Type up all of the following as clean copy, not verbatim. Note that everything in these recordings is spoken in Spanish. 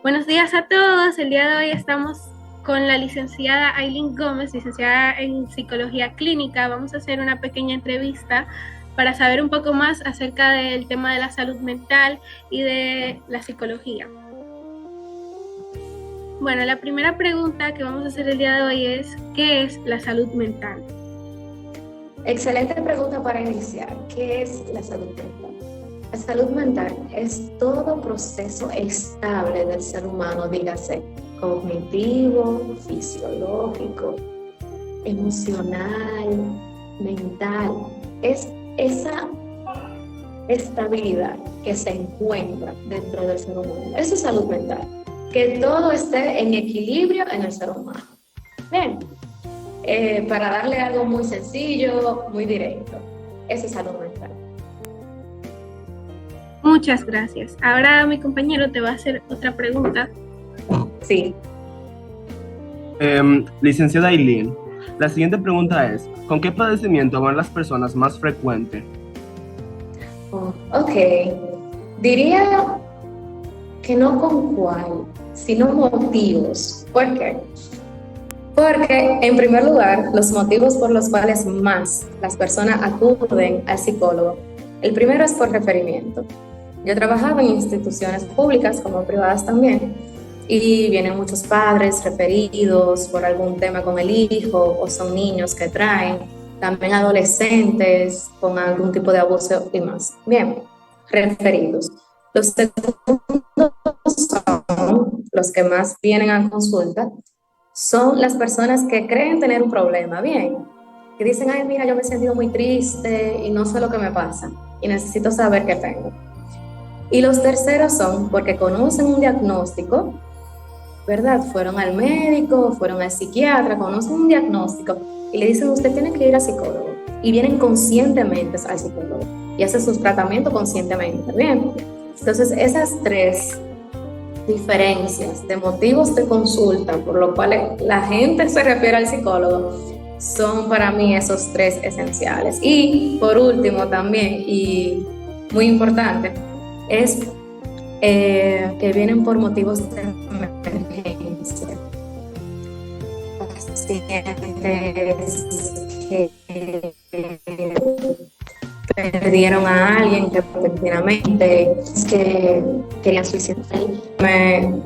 Buenos días a todos. El día de hoy estamos con la licenciada Aileen Gómez, licenciada en Psicología Clínica. Vamos a hacer una pequeña entrevista para saber un poco más acerca del tema de la salud mental y de la psicología. Bueno, la primera pregunta que vamos a hacer el día de hoy es, ¿qué es la salud mental? Excelente pregunta para iniciar. ¿Qué es la salud mental? La salud mental es todo proceso estable del ser humano, dígase, cognitivo, fisiológico, emocional, mental. Es esa estabilidad que se encuentra dentro del ser humano. Eso es salud mental. Que todo esté en equilibrio en el ser humano. Bien. Para darle algo muy sencillo, muy directo. Eso es salud mental. Muchas gracias. Ahora mi compañero te va a hacer otra pregunta. Sí. Licenciada Aileen, la siguiente pregunta es, ¿con qué padecimiento van las personas más frecuentes? Ok. Diría que no con cuál, sino motivos. ¿Por qué? Porque, en primer lugar, los motivos por los cuales más las personas acuden al psicólogo, el primero es por referimiento. Yo he trabajado en instituciones públicas como privadas también, y vienen muchos padres referidos por algún tema con el hijo, o son niños que traen, también adolescentes con algún tipo de abuso y más. Bien, referidos. Los segundos son los que más vienen a consulta, son las personas que creen tener un problema, bien, que dicen, ay, mira, yo me he sentido muy triste y no sé lo que me pasa y necesito saber qué tengo. Y los terceros son porque conocen un diagnóstico, ¿verdad? Fueron al médico, fueron al psiquiatra, conocen un diagnóstico y le dicen, usted tiene que ir al psicólogo. Y vienen conscientemente al psicólogo y hacen sus tratamientos conscientemente, bien. Entonces, esas tres diferencias de motivos de consulta por lo cual la gente se refiere al psicólogo son para mí esos tres esenciales. Y por último también, y muy importante, es que vienen por motivos de emergencia. Pacientes que perdieron a alguien repentinamente, que querían suicidarse.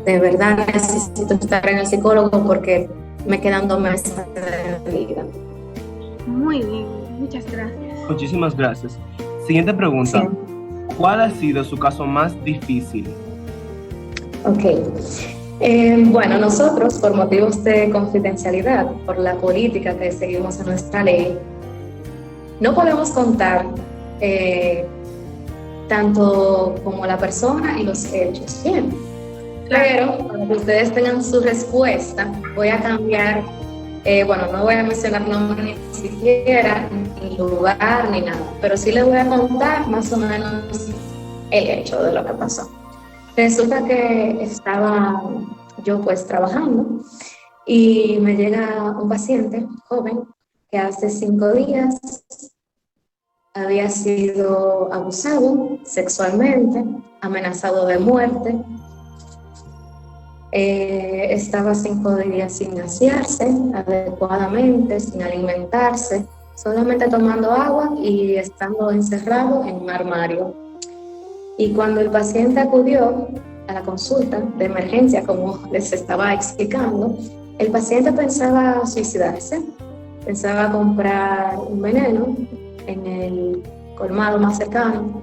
De verdad necesito estar en el psicólogo porque me quedan 2 meses de vida. Muy bien, muchas gracias. Muchísimas gracias. Siguiente pregunta, Sí. ¿cuál ha sido su caso más difícil? Ok. Bueno, nosotros, por motivos de confidencialidad, por la política que seguimos en nuestra ley, no podemos contar tanto como la persona y los hechos. Bien. Pero para que ustedes tengan su respuesta, voy a cambiar, bueno, no voy a mencionar nombre ni siquiera, ni lugar, ni nada, pero sí les voy a contar más o menos el hecho de lo que pasó. Resulta que estaba yo pues trabajando y me llega un paciente joven que hace 5 días había sido abusado sexualmente, amenazado de muerte, estaba 5 días sin asearse adecuadamente, sin alimentarse, solamente tomando agua y estando encerrado en un armario. Y cuando el paciente acudió a la consulta de emergencia, como les estaba explicando, el paciente pensaba suicidarse, pensaba comprar un veneno en el colmado más cercano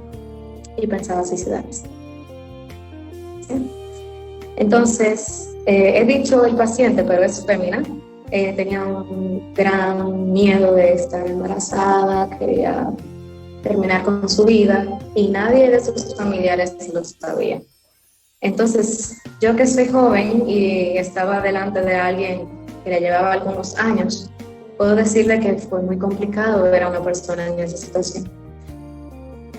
y pensaba suicidarse. ¿Sí? Entonces, he dicho el paciente, pero es fémina, tenía un gran miedo de estar embarazada, quería terminar con su vida y nadie de sus familiares lo sabía. Entonces, yo que soy joven y estaba delante de alguien que le llevaba algunos años, puedo decirle que fue muy complicado ver a una persona en esa situación.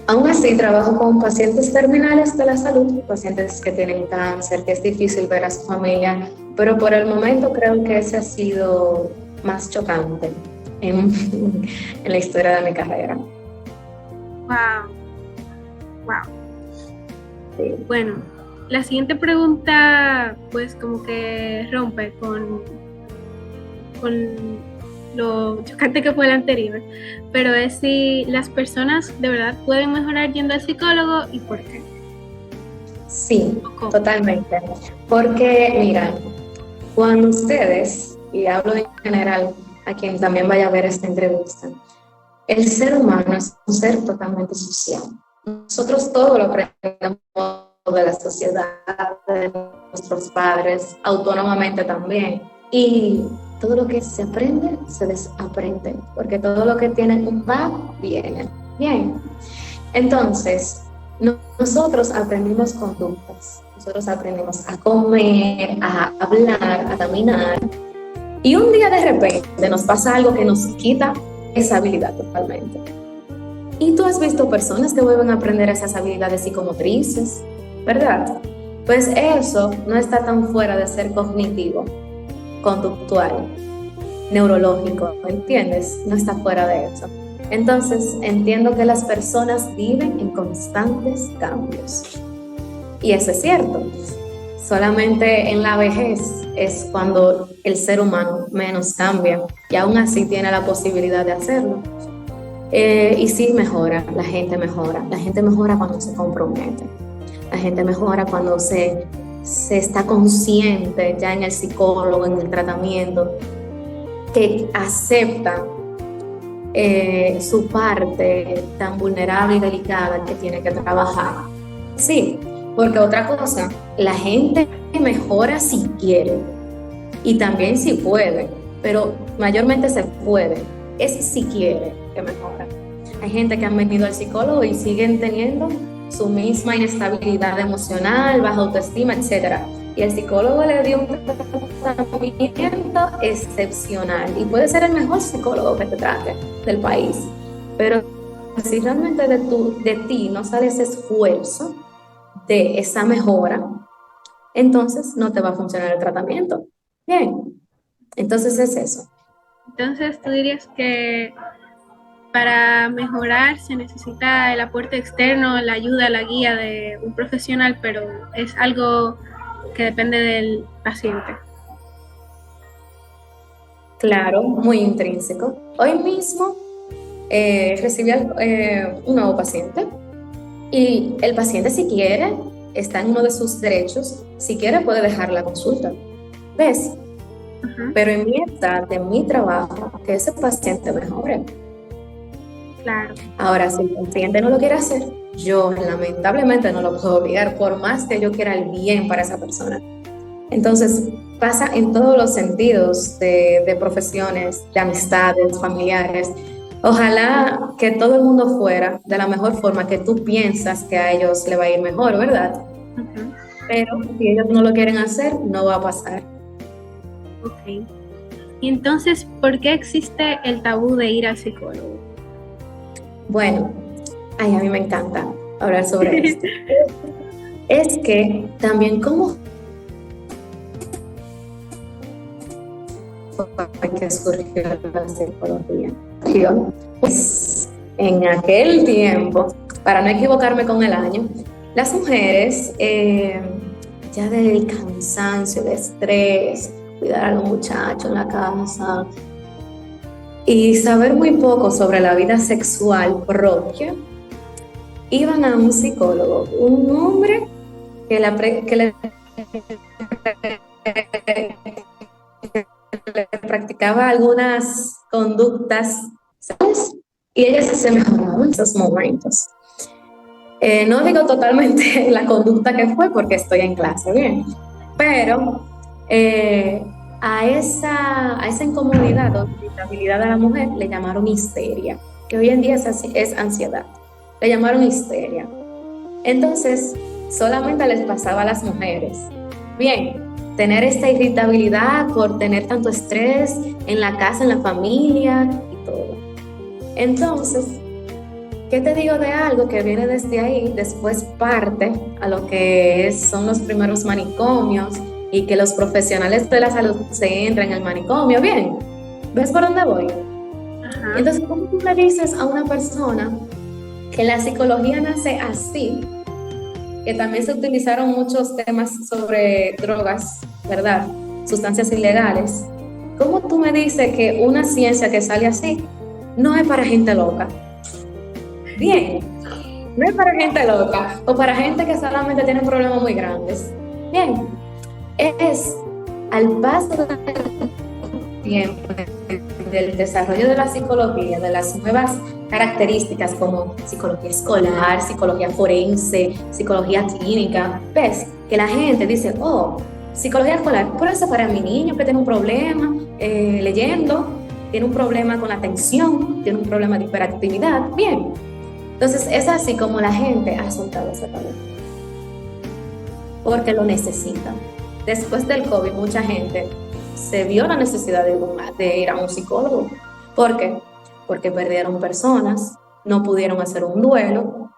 Aún así, trabajo con pacientes terminales de la salud, pacientes que tienen cáncer, que es difícil ver a su familia, pero por el momento creo que ese ha sido más chocante en la historia de mi carrera. Wow. Wow. Sí. Bueno, la siguiente pregunta, pues como que rompe con lo chocante que fue la anterior, pero es si las personas de verdad pueden mejorar yendo al psicólogo y por qué. Sí, totalmente. Porque, mira, cuando ustedes, y hablo en general a quien también vaya a ver esta entrevista, el ser humano es un ser totalmente social. Nosotros todo lo aprendemos de la sociedad, de nuestros padres, autónomamente también. Y todo lo que se aprende, se desaprende, porque todo lo que tiene un va, viene. Bien. Entonces, nosotros aprendimos conductas, nosotros aprendimos a comer, a hablar, a caminar, y un día de repente nos pasa algo que nos quita esa habilidad totalmente. Y tú has visto personas que vuelven a aprender esas habilidades psicomotrices, ¿verdad? Pues eso no está tan fuera de ser cognitivo, conductual, neurológico, ¿entiendes? No está fuera de eso. Entonces, entiendo que las personas viven en constantes cambios. Y eso es cierto. Solamente en la vejez es cuando el ser humano menos cambia y aún así tiene la posibilidad de hacerlo. Y sí mejora, la gente mejora cuando se compromete, la gente mejora cuando se está consciente ya en el psicólogo, en el tratamiento, que acepta su parte tan vulnerable y delicada que tiene que trabajar. Sí, porque otra cosa, la gente mejora si quiere y también si puede, pero mayormente se puede, es si quiere que mejora. Hay gente que han venido al psicólogo y siguen teniendo su misma inestabilidad emocional, baja autoestima, etc. Y el psicólogo le dio un tratamiento excepcional y puede ser el mejor psicólogo que te trate del país. Pero si realmente de ti no sale ese esfuerzo de esa mejora, entonces no te va a funcionar el tratamiento. Bien, entonces es eso. Entonces, tú dirías que para mejorar se necesita el aporte externo, la ayuda, la guía de un profesional, pero es algo que depende del paciente. Claro, muy intrínseco. Hoy mismo recibí un nuevo paciente y el paciente, si quiere, está en uno de sus derechos, si quiere puede dejar la consulta. ¿Ves? Uh-huh. Pero en mi edad, de mi trabajo, que ese paciente mejore. Claro. Ahora, si el paciente no lo quiere hacer, yo lamentablemente no lo puedo obligar, por más que yo quiera el bien para esa persona. Entonces, pasa en todos los sentidos de profesiones, de amistades, familiares. Ojalá que todo el mundo fuera de la mejor forma que tú piensas que a ellos le va a ir mejor, ¿verdad? Uh-huh. Pero si ellos no lo quieren hacer, no va a pasar. Ok. Y entonces, ¿por qué existe el tabú de ir al psicólogo? Bueno, a mí me encanta hablar sobre esto. Es que también como que surgió la psicología. Pues en aquel tiempo, para no equivocarme con el año, las mujeres ya del cansancio, de estrés, cuidar a los muchachos en la casa y saber muy poco sobre la vida sexual propia, iban a un psicólogo, un hombre que le practicaba algunas conductas, ¿sabes? Y ellas se mejoraban en esos momentos. No digo totalmente la conducta que fue porque estoy en clase, bien, pero a esa incomodidad o irritabilidad de la mujer le llamaron histeria, que hoy en día es ansiedad, le llamaron histeria. Entonces, solamente les pasaba a las mujeres. Bien, tener esta irritabilidad por tener tanto estrés en la casa, en la familia y todo. Entonces, ¿qué te digo de algo que viene desde ahí? Después parte a lo que son los primeros manicomios y que los profesionales de la salud se entran en el manicomio. Bien, ¿ves por dónde voy? Ajá. Entonces, ¿cómo tú le dices a una persona que la psicología nace así que también se utilizaron muchos temas sobre drogas, ¿verdad? Sustancias ilegales. ¿Cómo tú me dices que una ciencia que sale así no es para gente loca? Bien, no es para gente loca o para gente que solamente tiene problemas muy grandes. Bien, es al paso del tiempo, del desarrollo de la psicología, de las nuevas características como psicología escolar, psicología forense, psicología clínica, ves que la gente dice, oh, psicología escolar, pero eso para mi niño que tiene un problema leyendo, tiene un problema con la atención, tiene un problema de hiperactividad, bien. Entonces es así como la gente ha soltado ese talento, porque lo necesita. Después del COVID, mucha gente se vio la necesidad de ir a un psicólogo. ¿Por qué? Porque perdieron personas, no pudieron hacer un duelo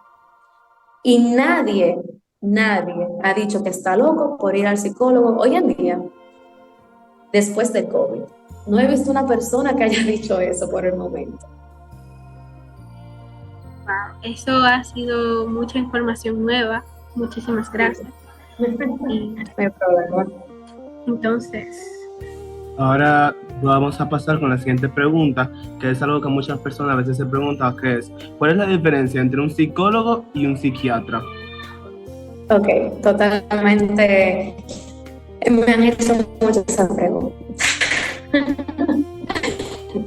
y nadie ha dicho que está loco por ir al psicólogo hoy en día, después del COVID. No he visto una persona que haya dicho eso por el momento. Wow, eso ha sido mucha información nueva. Muchísimas gracias. No hay problema. Entonces, ahora vamos a pasar con la siguiente pregunta, que es algo que muchas personas a veces se preguntan, que es, ¿cuál es la diferencia entre un psicólogo y un psiquiatra? Ok, totalmente. Me han hecho mucho esa pregunta.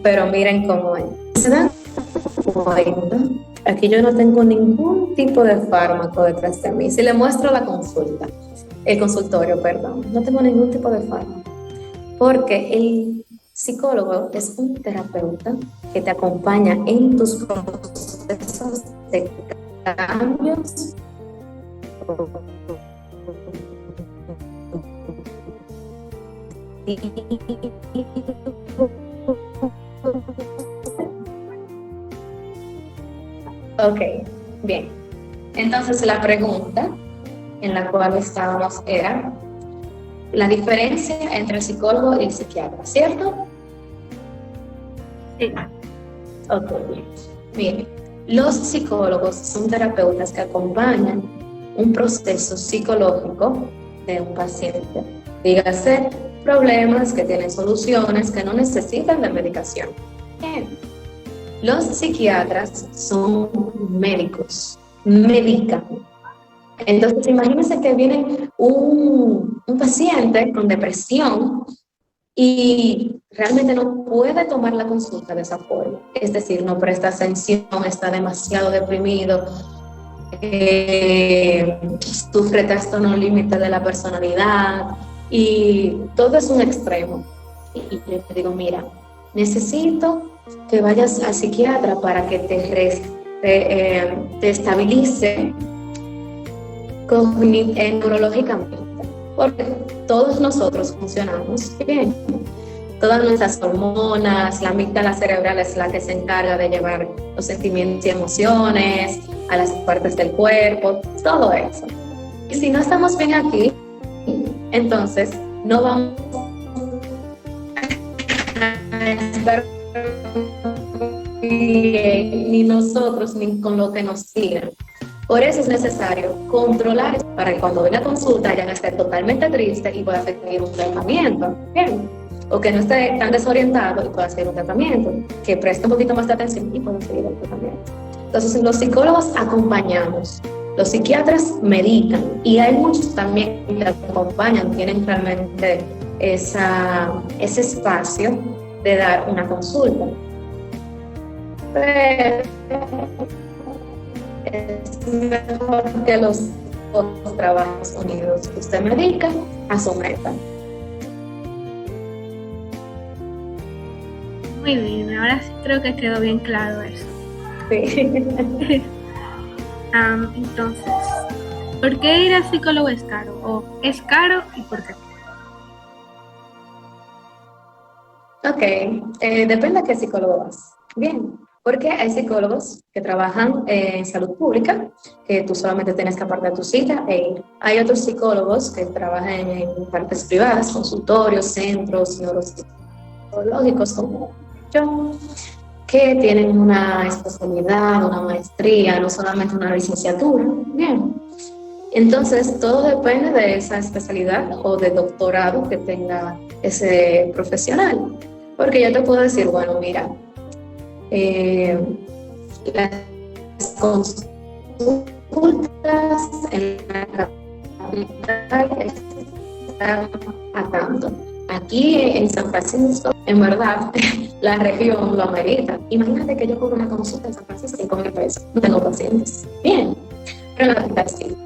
Pero miren cómo es. ¿Se dan cuenta? Aquí yo no tengo ningún tipo de fármaco detrás de mí. Si le muestro la consulta, el consultorio, perdón, no tengo ningún tipo de fármaco. Porque el psicólogo es un terapeuta que te acompaña en tus procesos de cambios. Ok, bien. Entonces la pregunta en la cual estábamos era la diferencia entre el psicólogo y el psiquiatra, ¿cierto? sí. Ok, bien. Bien, los psicólogos son terapeutas que acompañan un proceso psicológico de un paciente. Dígase, problemas que tienen soluciones, que no necesitan de medicación. Bien. Los psiquiatras son médicos, medican. Entonces, imagínense que viene un paciente con depresión y realmente no puede tomar la consulta de esa forma. Es decir, no presta atención, está demasiado deprimido, sufre trastorno límite de la personalidad y todo es un extremo. Y yo te digo, mira, necesito que vayas al psiquiatra para que te estabilice neurológicamente, porque todos nosotros funcionamos bien. Todas nuestras hormonas, la amígdala cerebral es la que se encarga de llevar los sentimientos y emociones a las partes del cuerpo, todo eso. Y si no estamos bien aquí, entonces no vamos a estar bien, ni nosotros, ni con lo que nos sigan. Por eso es necesario controlar para que cuando venga a consulta ya no esté totalmente triste y pueda seguir un tratamiento. Bien. O que no esté tan desorientado y pueda seguir un tratamiento, que preste un poquito más de atención y pueda seguir el tratamiento. Entonces, los psicólogos acompañamos, los psiquiatras medican y hay muchos también que acompañan, tienen realmente ese espacio de dar una consulta. Pero es mejor que los dos trabajos unidos. Usted medica a su meta. Muy bien, ahora sí creo que quedó bien claro eso. Sí. Entonces, ¿por qué ir al psicólogo es caro? ¿O es caro y por qué? Ok, depende de qué psicólogo vas. Bien, porque hay psicólogos que trabajan en salud pública, que tú solamente tienes que apartar tu cita e ir. Hay otros psicólogos que trabajan en partes privadas, consultorios, centros neuropsicológicos como yo, que tienen una especialidad, una maestría, no solamente una licenciatura. Bien. Entonces, todo depende de esa especialidad o de doctorado que tenga ese profesional. Porque yo te puedo decir, bueno, mira, las consultas en la capital están a tanto. Aquí en San Francisco, en verdad, la región lo amerita. Imagínate que yo cobro una consulta en San Francisco 5,000 pesos. No tengo pacientes. Bien, pero en la capital sí.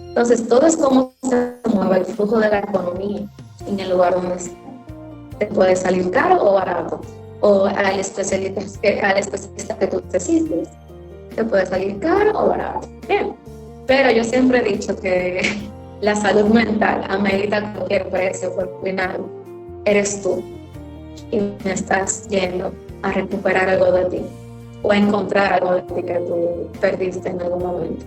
Entonces, todo es cómo se mueve el flujo de la economía en el lugar donde está. Te puede salir caro o barato, o al especialista que tú necesites. Te puede salir caro o barato. Bien, pero yo siempre he dicho que la salud mental amerita cualquier precio, porque al final eres tú y me estás yendo a recuperar algo de ti o a encontrar algo de ti que tú perdiste en algún momento.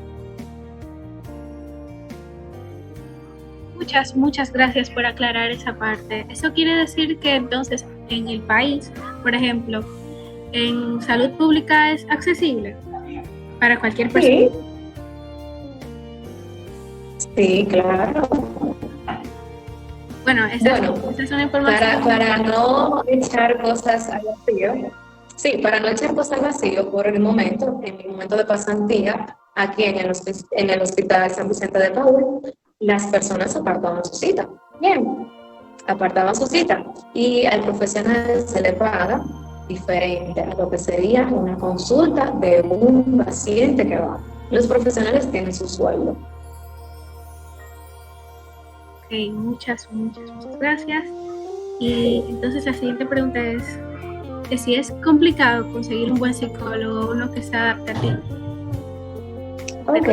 Muchas gracias por aclarar esa parte. Eso quiere decir que entonces en el país, por ejemplo, en salud pública es accesible para cualquier persona. Sí, claro. Bueno, esa es una información. Para no echar cosas al vacío. Sí, para no echar cosas al vacío por el momento, en mi momento de pasantía, aquí en el Hospital San Vicente de Paúl, las personas apartaban su cita. Bien, apartaban su cita y al profesional se le paga diferente a lo que sería una consulta de un paciente que va. Los profesionales tienen su sueldo. Ok, muchas gracias. Y entonces la siguiente pregunta es que si es complicado conseguir un buen psicólogo, uno que se adapte a ti. Ok.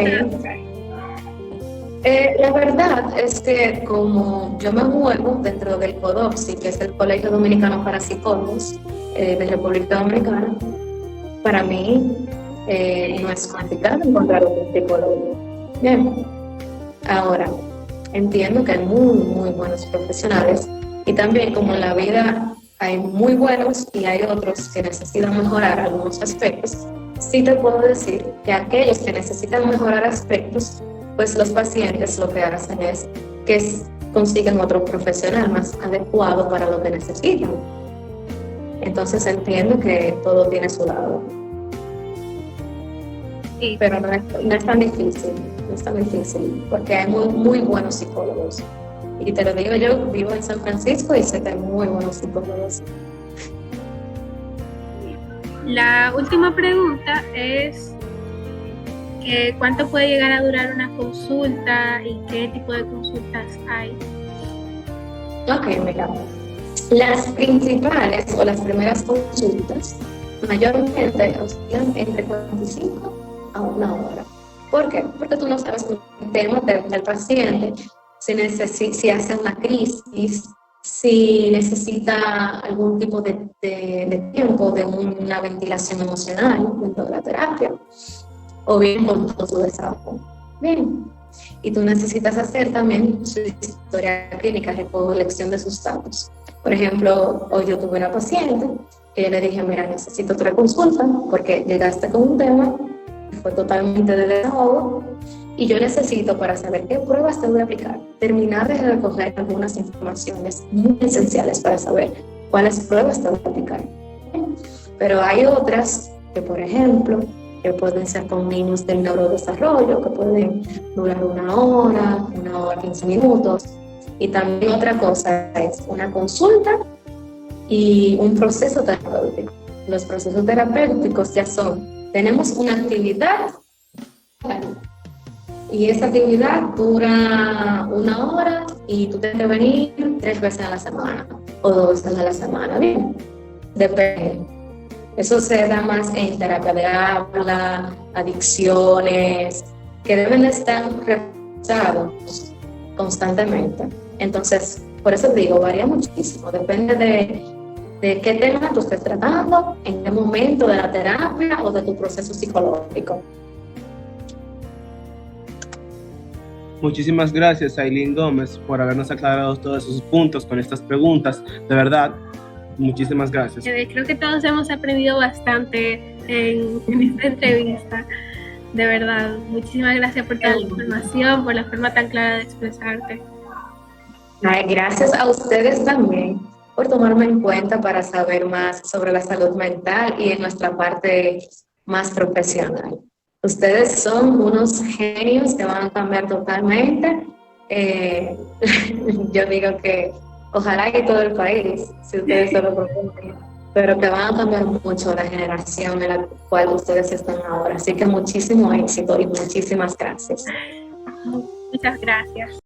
La verdad es que como yo me muevo dentro del CODOPSI, que es el Colegio Dominicano para Psicólogos de República Dominicana, para mí no es complicado encontrar un psicólogo. Bien, ahora entiendo que hay muy buenos profesionales y también como en la vida hay muy buenos y hay otros que necesitan mejorar algunos aspectos, sí te puedo decir que aquellos que necesitan mejorar aspectos, pues los pacientes lo que hacen es que consiguen otro profesional más adecuado para lo que necesitan. Entonces entiendo que todo tiene su lado. Sí. Pero no es tan difícil, porque hay muy buenos psicólogos. Y te lo digo, yo vivo en San Francisco y sé que hay muy buenos psicólogos. La última pregunta es ¿cuánto puede llegar a durar una consulta y qué tipo de consultas hay? Ok, mira. Las principales o las primeras consultas mayormente oscilan entre 45 a 1 hora. ¿Por qué? Porque tú no sabes el tema del paciente, si hace una crisis, si necesita algún tipo de tiempo de una ventilación emocional dentro de la terapia, o bien con todo su desahogo. Bien, y tú necesitas hacer también su historia clínica, recolección de sus datos. Por ejemplo, hoy yo tuve una paciente que yo le dije, mira, necesito otra consulta porque llegaste con un tema que fue totalmente de desahogo y yo necesito, para saber qué pruebas te voy a aplicar, terminar de recoger algunas informaciones muy esenciales para saber cuáles pruebas te voy a aplicar. Pero hay otras que, por ejemplo, que pueden ser con niños del neurodesarrollo, que pueden durar 1 hora, 15 minutos. Y también otra cosa es una consulta y un proceso terapéutico. Los procesos terapéuticos ya son, tenemos una actividad y esa actividad dura 1 hora y tú tienes que venir 3 veces a la semana o 2 veces a la semana. Bien, depende. Eso se da más en terapia de habla, adicciones, que deben de estar revisados constantemente. Entonces, por eso digo, varía muchísimo, depende de qué tema tú estés tratando, en qué momento de la terapia o de tu proceso psicológico. Muchísimas gracias, Ailín Gómez, por habernos aclarado todos esos puntos con estas preguntas. De verdad, muchísimas gracias. Creo que todos hemos aprendido bastante en esta entrevista. de verdad. Muchísimas gracias por toda la información, por la forma tan clara de expresarte. Ay, gracias a ustedes también por tomarme en cuenta para saber más sobre la salud mental y en nuestra parte más profesional. Ustedes son unos genios que van a cambiar totalmente. Yo digo que ojalá que todo el país, si ustedes se lo proponen, pero que van a cambiar mucho la generación en la cual ustedes están ahora. Así que muchísimo éxito y muchísimas gracias. Muchas gracias.